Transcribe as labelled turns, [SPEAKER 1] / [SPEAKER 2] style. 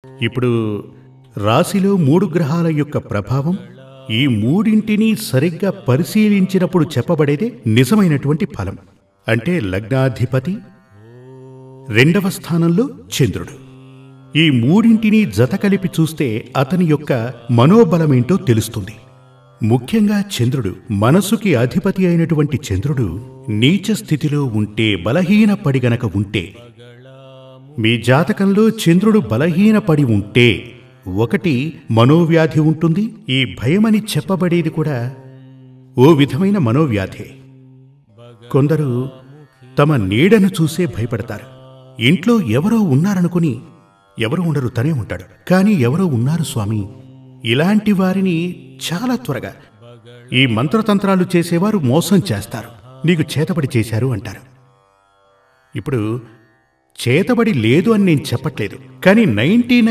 [SPEAKER 1] ఇప్పుడు రాశిలో 3 గ్రహాల యొక్క ప్రభావం ఈ మూడింటిని సరిగ్గా పరిశీలించినప్పుడు చెప్పబడేదే నిజమైనటువంటి ఫలం. అంటే లగ్నాధిపతి, రెండవ స్థానంలో చంద్రుడు. ఈ మూడింటిని జత కలిపి చూస్తే అతని యొక్క మనోబలమేంటో తెలుస్తుంది. ముఖ్యంగా చంద్రుడు, మనసుకి అధిపతి అయినటువంటి చంద్రుడు నీచ స్థితిలో ఉంటే, బలహీనపడి గనక ఉంటే, మీ జాతకంలో చంద్రుడు బలహీనపడి ఉంటే ఒకటి మనోవ్యాధి ఉంటుంది. ఈ భయమని చెప్పబడేది కూడా ఓ విధమైన మనోవ్యాధే. కొందరు తమ నీడను చూసే భయపడతారు. ఇంట్లో ఎవరో ఉన్నారనుకుని ఎవరో ఉండరు, తనే ఉంటాడు, కానీ ఎవరో ఉన్నారు స్వామి. ఇలాంటి వారిని చాలా త్వరగా ఈ మంత్రతంత్రాలు చేసేవారు మోసం చేస్తారు. నీకు చేతబడి చేశారు అంటారు. ఇప్పుడు చేతబడి లేదు అని నేను చెప్పట్లేదు, కానీ 99